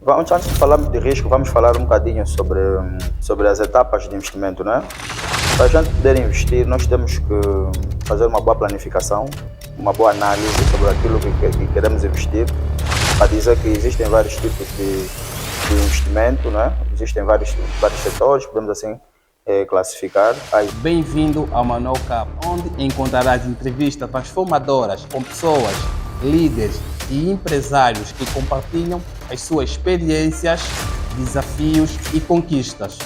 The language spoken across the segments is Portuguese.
Antes de falarmos de risco, vamos falar um bocadinho sobre as etapas de investimento, né? Para a gente poder investir, nós temos que fazer uma boa planificação, uma boa análise sobre aquilo que queremos investir, para dizer que existem vários tipos de investimento, né? Existem vários setores, podemos assim classificar. Bem-vindo ao Manuel Cap, onde encontrarás entrevistas transformadoras com pessoas, líderes e empresários que compartilham as suas experiências, desafios e conquistas.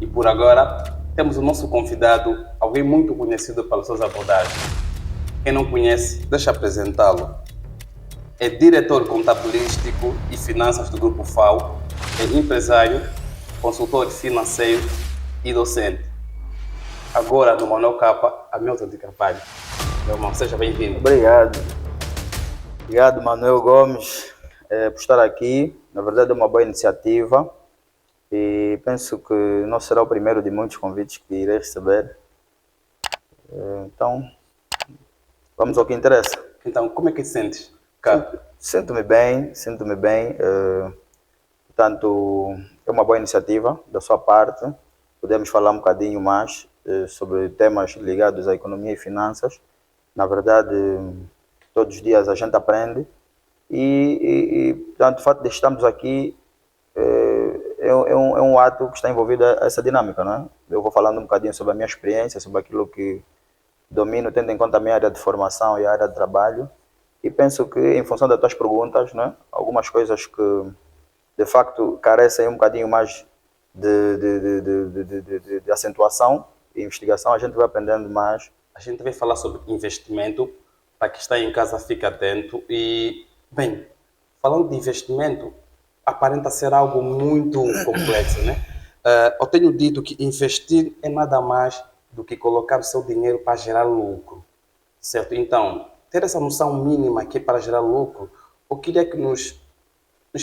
E por agora, temos o nosso convidado, alguém muito conhecido pelas suas abordagens. Quem não conhece, deixa apresentá-lo. É diretor contabilístico e finanças do Grupo FAO, é empresário, consultor financeiro e docente. Agora, no Manuel Capa, Hamilton de Carvalho. Meu irmão, seja bem-vindo. Obrigado. Obrigado, Manuel Gomes, por estar aqui. Na verdade, é uma boa iniciativa e penso que não será o primeiro de muitos convites que irei receber. Então, vamos ao que interessa. Então, como é que te sentes? Sinto-me bem. Portanto, é uma boa iniciativa da sua parte. Podemos falar um bocadinho mais sobre temas ligados à economia e finanças. Na verdade, todos os dias a gente aprende portanto, o fato de estarmos aqui é um ato que está envolvido essa dinâmica, não é? Eu vou falando um bocadinho sobre a minha experiência, sobre aquilo que domino, tendo em conta a minha área de formação e a área de trabalho. E penso que, em função das tuas perguntas, né, algumas coisas que, de facto, carecem um bocadinho mais de acentuação e investigação, a gente vai aprendendo mais. A gente vai falar sobre investimento, para quem está em casa fica atento. E, bem, falando de investimento, aparenta ser algo muito complexo, né? Eu tenho dito que investir é nada mais do que colocar o seu dinheiro para gerar lucro, certo? Então, ter essa noção mínima que é para gerar lucro, eu queria que nos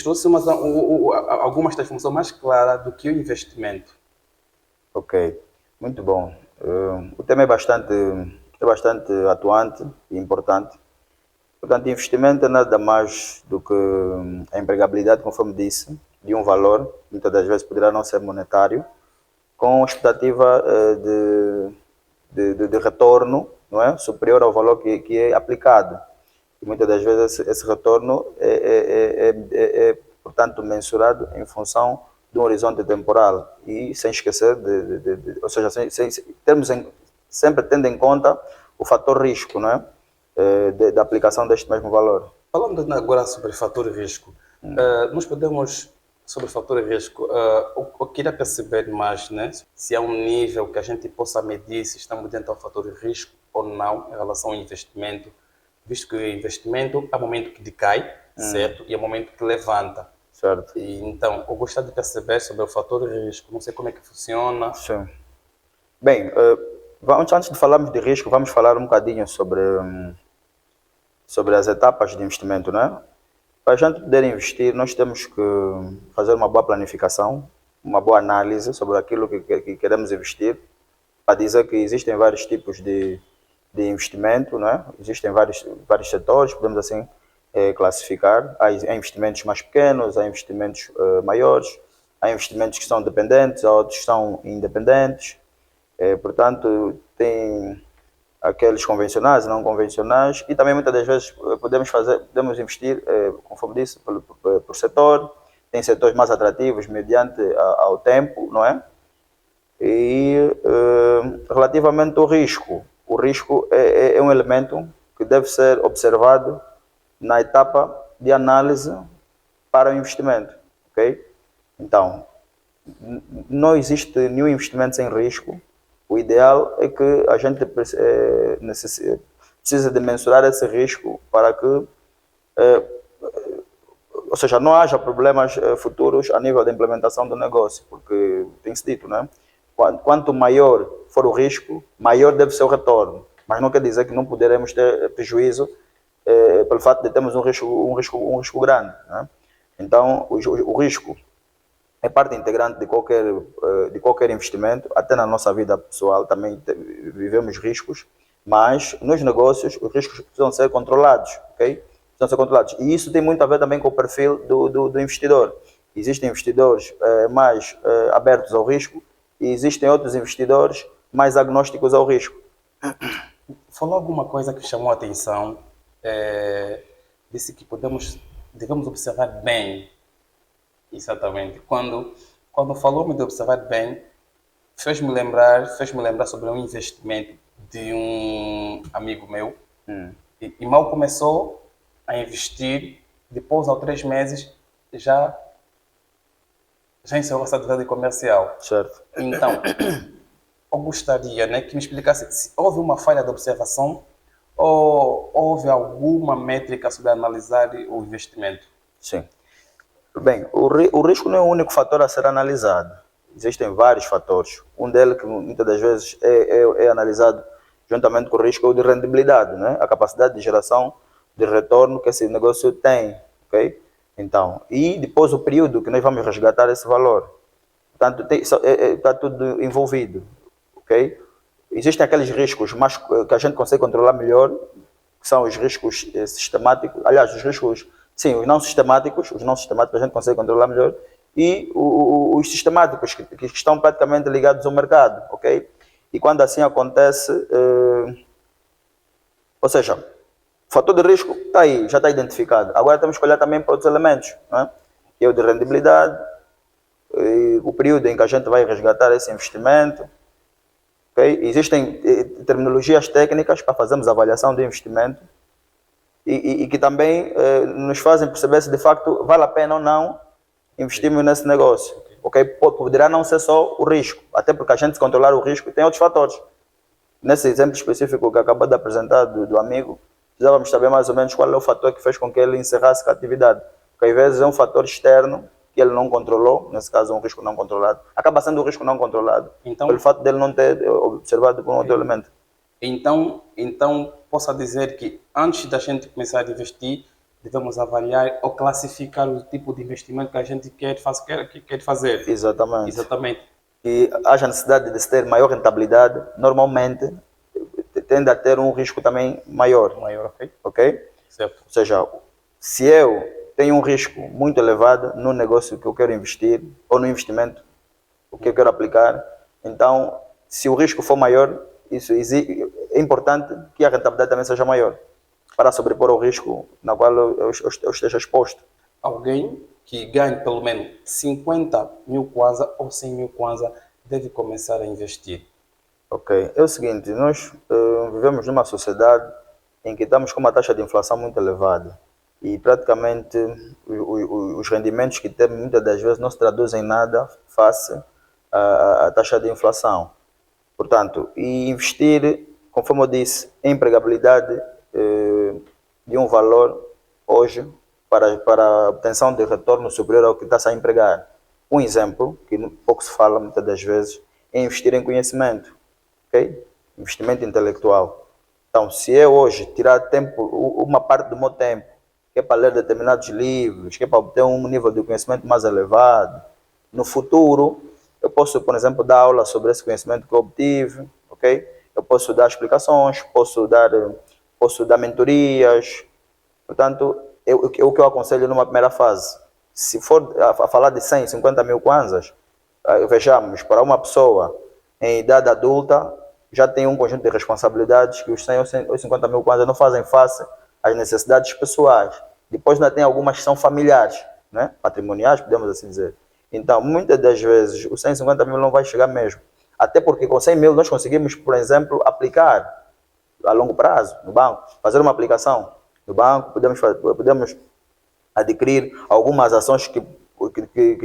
trouxe algumas transformações mais claras do que o investimento. Ok, muito bom. O tema é bastante atuante e importante. Portanto, investimento é nada mais do que a empregabilidade, conforme disse, de um valor, muitas das vezes poderá não ser monetário, com expectativa de retorno, não é? Superior ao valor que é aplicado. E muitas das vezes esse retorno portanto, mensurado em função de um horizonte temporal e sem esquecer ou seja, sempre tendo em conta o fator risco, não é? Da aplicação deste mesmo valor. Falando agora sobre fator risco, nós podemos, sobre fator risco, eu queria perceber mais, né, se há um nível que a gente possa medir se estamos dentro do fator risco ou não em relação ao investimento, visto que o investimento há momento que decai, certo? E há momento que levanta. Certo. E, então, eu gostaria de perceber sobre o fator risco, não sei como é que funciona. Sim. Bem, antes de falarmos de risco, vamos falar um bocadinho sobre as etapas de investimento, né? Para a gente poder investir, nós temos que fazer uma boa planificação, uma boa análise sobre aquilo que queremos investir, para dizer que existem vários tipos de investimento, né? Existem vários setores, podemos assim classificar. Há investimentos mais pequenos, há investimentos maiores, há investimentos que são dependentes, há outros que são independentes. Portanto, tem aqueles convencionais e não convencionais, e também muitas das vezes podemos investir, conforme disse, por setor. Tem setores mais atrativos mediante ao tempo, não é? E relativamente ao risco, o risco é um elemento que deve ser observado na etapa de análise para o investimento, ok? Então, não existe nenhum investimento sem risco. O ideal é que a gente precisa de mensurar esse risco para que, ou seja, não haja problemas futuros a nível da implementação do negócio, porque tem-se dito, né? Quanto maior for o risco, maior deve ser o retorno. Mas não quer dizer que não poderemos ter prejuízo pelo fato de termos um risco grande, né? Então, o risco é parte integrante de qualquer investimento, até na nossa vida pessoal também vivemos riscos, mas nos negócios os riscos precisam ser controlados, ok? Precisam ser controlados. E isso tem muito a ver também com o perfil do investidor. Existem investidores mais abertos ao risco e existem outros investidores mais agnósticos ao risco. Falou alguma coisa que chamou a atenção, disse que devemos observar bem. Exatamente. Quando falou-me de observar bem, fez-me lembrar sobre um investimento de um amigo meu. E mal começou a investir, depois, aos 3 meses, já encerrou essa atividade comercial. Certo. Então, eu gostaria, né, que me explicasse se houve uma falha de observação ou houve alguma métrica sobre analisar o investimento. Sim. Bem, o risco não é o único fator a ser analisado. Existem vários fatores. Um deles, que muitas das vezes é analisado juntamente com o risco, é o de rendibilidade, né? A capacidade de geração de retorno que esse negócio tem, ok? Então, e depois o período que nós vamos resgatar esse valor. Portanto, está tudo envolvido, ok? Existem aqueles riscos que a gente consegue controlar melhor, que são os riscos sistemáticos, aliás, os riscos, sim, os não sistemáticos a gente consegue controlar melhor, e os sistemáticos que estão praticamente ligados ao mercado, ok? E quando assim acontece, ou seja, o fator de risco está aí, já está identificado. Agora temos que olhar também para outros elementos, né? Que é o de rendibilidade, o período em que a gente vai resgatar esse investimento. Okay? Existem terminologias técnicas para fazermos a avaliação do investimento e que também nos fazem perceber se de facto vale a pena ou não investirmos nesse negócio. Okay? Poderá não ser só o risco, até porque a gente, se controlar o risco, tem outros fatores. Nesse exemplo específico que acabou de apresentar do amigo, precisávamos saber mais ou menos qual é o fator que fez com que ele encerrasse a atividade. Porque às vezes é um fator externo que ele não controlou, nesse caso um risco não controlado. Acaba sendo um risco não controlado, então, pelo fato dele não ter observado por um outro elemento. Então, posso dizer que antes da gente começar a investir, devemos avaliar ou classificar o tipo de investimento que a gente quer fazer. Exatamente. Exatamente. E haja necessidade de se ter maior rentabilidade, normalmente tende a ter um risco também maior. Ok? Certo. Ou seja, se eu tenho um risco muito elevado no negócio que eu quero investir, ou no investimento que eu quero aplicar, então, se o risco for maior, é importante que a rentabilidade também seja maior, para sobrepor o risco na qual eu esteja exposto. Alguém que ganhe pelo menos 50 mil kwanza ou 100 mil kwanza deve começar a investir. Ok, é o seguinte, nós vivemos numa sociedade em que estamos com uma taxa de inflação muito elevada e praticamente os rendimentos que temos muitas das vezes não se traduzem em nada face à taxa de inflação. Portanto, e investir, conforme eu disse, em empregabilidade de um valor hoje para a obtenção de retorno superior ao que está a empregar. Um exemplo, que pouco se fala muitas das vezes, é investir em conhecimento, ok? Investimento intelectual. Então, se eu hoje tirar tempo, uma parte do meu tempo, que é para ler determinados livros, que é para obter um nível de conhecimento mais elevado, no futuro, eu posso, por exemplo, dar aula sobre esse conhecimento que eu obtive, ok? Eu posso dar explicações, posso dar mentorias. Portanto, o que eu aconselho numa primeira fase, se for a falar de 100, 50 mil kwanzas, vejamos, para uma pessoa em idade adulta, já tem um conjunto de responsabilidades que os 100 ou 50 mil kwanzas não fazem face às necessidades pessoais. Depois ainda tem algumas que são familiares, né? Patrimoniais, podemos assim dizer. Então, muitas das vezes, os 150 mil não vai chegar mesmo. Até porque com 100 mil nós conseguimos, por exemplo, aplicar a longo prazo no banco, fazer uma aplicação no banco, podemos adquirir algumas ações que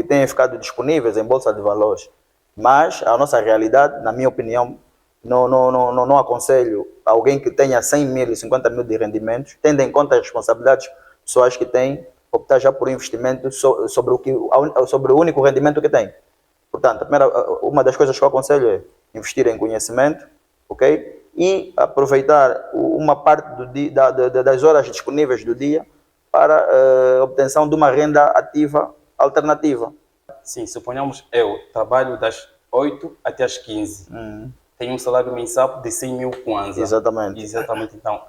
têm ficado disponíveis em bolsa de valores. Mas a nossa realidade, na minha opinião, não aconselho alguém que tenha 100 mil e 50 mil de rendimentos, tendo em conta as responsabilidades pessoais que tem, optar já por investimento sobre o único rendimento que tem. Portanto, uma das coisas que eu aconselho é investir em conhecimento, ok? e aproveitar uma parte do dia, das horas disponíveis do dia para obtenção de uma renda ativa alternativa. Sim, suponhamos eu trabalho das 8 até as 15. Tenho um salário mensal de 100 mil kwanza. Exatamente. Exatamente, então.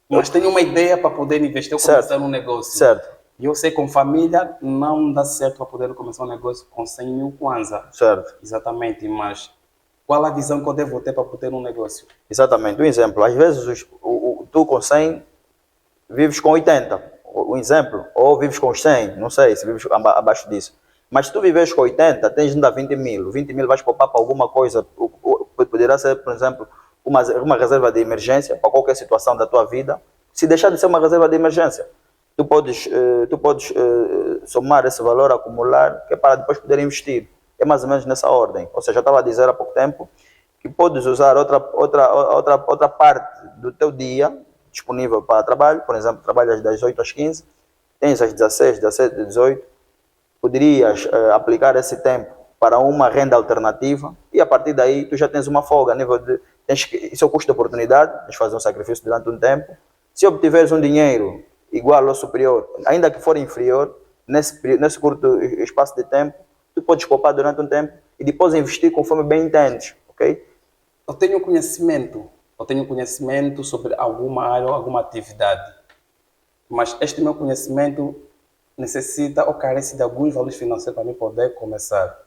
Mas tenho uma ideia para poder investir ou começar um negócio. Certo. E eu sei que com família não dá certo para poder começar um negócio com 100 mil kwanza. Certo. Exatamente, mas qual a visão que eu devo ter para poder um negócio? Exatamente. Um exemplo, às vezes tu com 100 vives com 80. Um exemplo. Ou vives com 100, não sei se vives abaixo disso. Mas se tu vives com 80, tens ainda 20 mil. 20 mil vais poupar para alguma coisa. Poderá ser, por exemplo, uma reserva de emergência para qualquer situação da tua vida. Se deixar de ser uma reserva de emergência, tu podes somar esse valor, acumular, que é para depois poder investir. É mais ou menos nessa ordem. Ou seja, eu estava a dizer há pouco tempo que podes usar outra parte do teu dia disponível para trabalho. Por exemplo, trabalhas das 8 às 15, tens às 16, 17, 18. Poderias aplicar esse tempo para uma renda alternativa e a partir daí tu já tens uma folga a nível de... Isso é o custo de oportunidade, tens de fazer um sacrifício durante um tempo. Se obtiveres um dinheiro igual ou superior, ainda que for inferior, nesse curto espaço de tempo, tu podes poupar durante um tempo e depois investir conforme bem entendes, ok? Eu tenho conhecimento sobre alguma área ou alguma atividade, mas este meu conhecimento necessita ou carece de alguns valores financeiros para mim poder começar.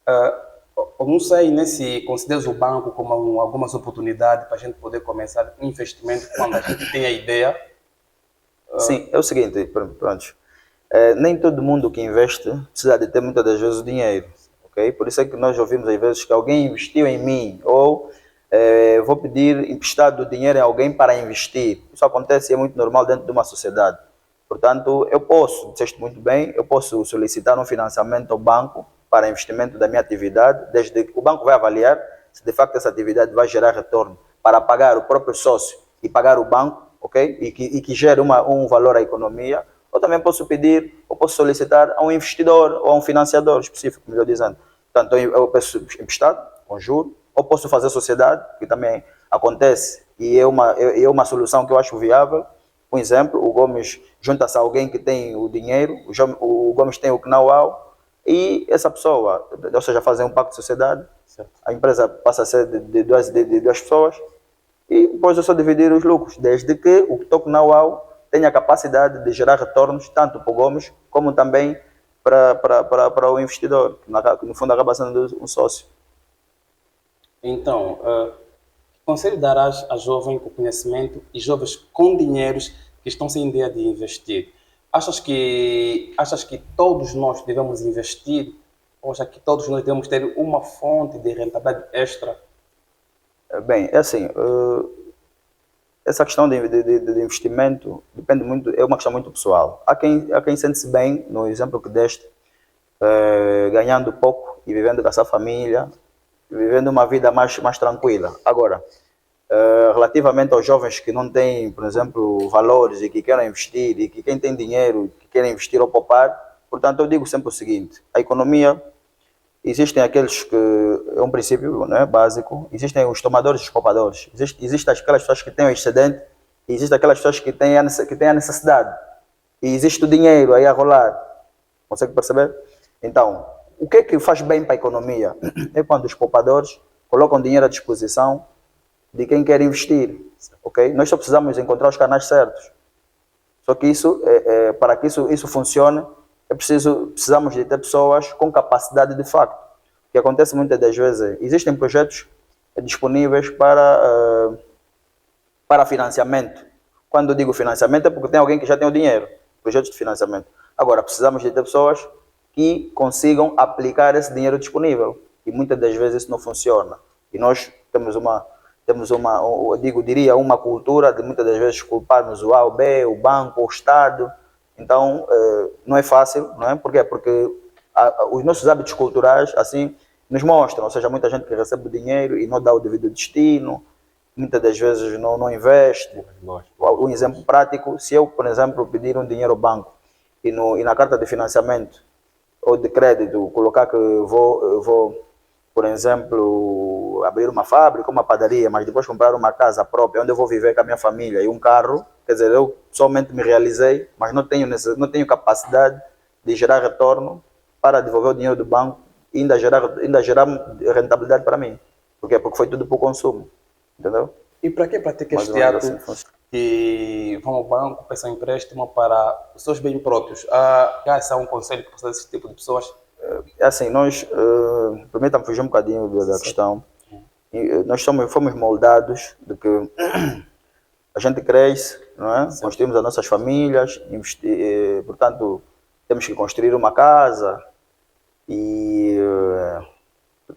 Eu não sei né, se consideras o banco como algumas oportunidades para a gente poder começar um investimento quando a gente tem a ideia. Sim, é o seguinte, pronto. Nem todo mundo que investe precisa de ter muitas das vezes o dinheiro, ok? Por isso é que nós ouvimos às vezes que alguém investiu em mim ou vou pedir emprestado dinheiro em alguém para investir. Isso acontece e é muito normal dentro de uma sociedade. Portanto, eu posso, disseste muito bem, eu posso solicitar um financiamento ao banco para investimento da minha atividade, desde que o banco vai avaliar se de facto essa atividade vai gerar retorno para pagar o próprio sócio e pagar o banco, ok? E que gere um valor à economia. Ou também posso pedir, ou posso solicitar a um investidor ou a um financiador específico, melhor dizendo. Portanto, eu peço emprestado, com juros, ou posso fazer sociedade, que também acontece e é uma solução que eu acho viável. Por exemplo, o Gomes junta-se a alguém que tem o dinheiro, o Gomes tem o know-how e essa pessoa, ou seja, fazem um pacto de sociedade, certo. A empresa passa a ser de duas pessoas e depois eu só dividir os lucros, desde que o teu know-how tenha a capacidade de gerar retornos tanto para o Gomes como também para o investidor, que no fundo acaba sendo um sócio. Então, conselho darás a jovem com conhecimento e jovens com dinheiros que estão sem ideia de investir? Achas que todos nós devemos investir? Ou achas que todos nós devemos ter uma fonte de rentabilidade extra? Bem, é assim, essa questão de investimento depende muito, é uma questão muito pessoal. Há quem sente-se bem, no exemplo que deste, ganhando pouco e vivendo com essa família, vivendo uma vida mais tranquila. Agora, relativamente aos jovens que não têm, por exemplo, valores e que querem investir, e que quem tem dinheiro, que querem investir ou poupar, portanto, eu digo sempre o seguinte, a economia, existem aqueles que, é um princípio né, básico, existem os tomadores e os poupadores, existem aquelas pessoas que têm o excedente, e existem aquelas pessoas que têm a necessidade, e existe o dinheiro aí a rolar, consegue perceber? Então, o que é que faz bem para a economia? É quando os poupadores colocam dinheiro à disposição de quem quer investir, ok? Nós só precisamos encontrar os canais certos. Só que para que isso funcione, precisamos de ter pessoas com capacidade de facto. O que acontece muitas das vezes existem projetos disponíveis para financiamento. Quando eu digo financiamento é porque tem alguém que já tem o dinheiro, projetos de financiamento. Agora, precisamos de ter pessoas que consigam aplicar esse dinheiro disponível. E muitas das vezes isso não funciona. E nós temos uma cultura de muitas das vezes culparmos o A, o B, o banco, o Estado. Então, não é fácil, não é? Por quê? Porque os nossos hábitos culturais, assim, nos mostram. Ou seja, muita gente que recebe o dinheiro e não dá o devido destino, muitas das vezes não investe. Um exemplo prático, se eu, por exemplo, pedir um dinheiro ao banco e na carta de financiamento ou de crédito, colocar que vou por exemplo, abrir uma fábrica, uma padaria, mas depois comprar uma casa própria, onde eu vou viver com a minha família e um carro, quer dizer, eu somente me realizei, mas não tenho capacidade de gerar retorno para devolver o dinheiro do banco e ainda gerar rentabilidade para mim. Por quê? Porque foi tudo para o consumo, entendeu? E para que pratica Mais ou este menos ato assim funciona. que vão ao banco, peçam empréstimo para os seus bens próprios? Já esse é um conselho para esse tipo de pessoas? É assim, nós, permita-me fugir um bocadinho da questão. Nós fomos moldados de que a gente cresce, não é? Construímos as nossas famílias, portanto, temos que construir uma casa e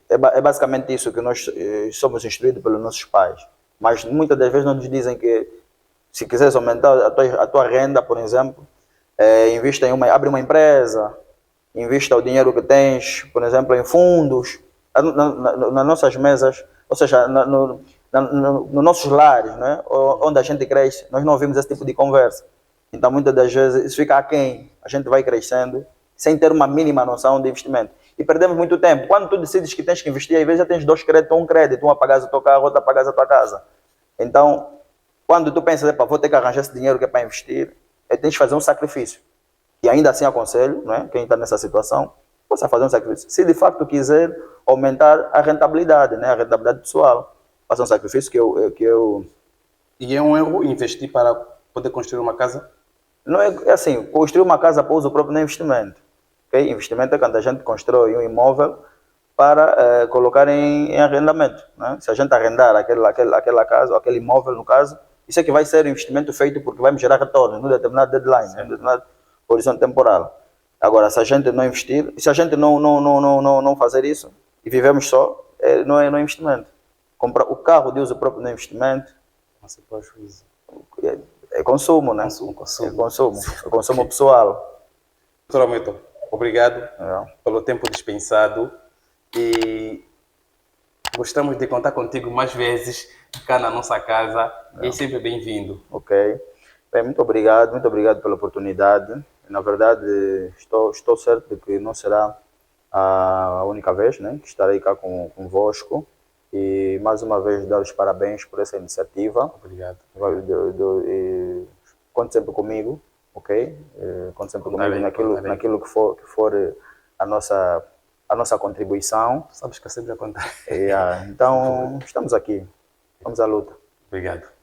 é basicamente isso que nós somos instruídos pelos nossos pais. Mas muitas das vezes não nos dizem que se quiseres aumentar a tua renda, por exemplo, invista abre uma empresa, invista o dinheiro que tens, por exemplo, em fundos, nas nossas mesas, ou seja, nos nossos lares, né? Onde a gente cresce, nós não ouvimos esse tipo de conversa. Então, muitas das vezes, isso fica aquém. A gente vai crescendo sem ter uma mínima noção de investimento. E perdemos muito tempo. Quando tu decides que tens que investir, às vezes já tens dois créditos, um crédito, um a pagar o teu carro, outro a pagar a tua casa. Então, quando tu pensas, vou ter que arranjar esse dinheiro que é para investir, tens que fazer um sacrifício. E ainda assim aconselho, né, quem está nessa situação, possa fazer um sacrifício. Se de facto quiser aumentar a rentabilidade, né, a rentabilidade pessoal, faça um sacrifício que eu... E é um erro investir para poder construir uma casa? Não é assim, construir uma casa para uso próprio não é investimento. Okay? Investimento é quando a gente constrói um imóvel para colocar em arrendamento. Né? Se a gente arrendar aquela casa, ou aquele imóvel no caso, isso é que vai ser um investimento feito porque vai me gerar retorno num determinado deadline, num determinado horizonte temporal. Agora, se a gente não investir, se a gente não fazer isso e vivemos só, não é investimento. Comprar o carro de uso próprio não é investimento. Nossa, prejuízo. É consumo, né? Consumo. É consumo pessoal. Doutor Almeida, obrigado pelo tempo dispensado e gostamos de contar contigo mais vezes cá na nossa casa. E é sempre bem-vindo. Ok. Bem, muito obrigado pela oportunidade. Na verdade, estou certo de que não será a única vez, né, que estarei cá convosco. E mais uma vez dar os parabéns por essa iniciativa. Obrigado. Conte sempre comigo, ok? Conte sempre comigo naquilo que for a nossa contribuição. Sabes que eu sempre a contar. Então, estamos aqui. Vamos à luta. Obrigado.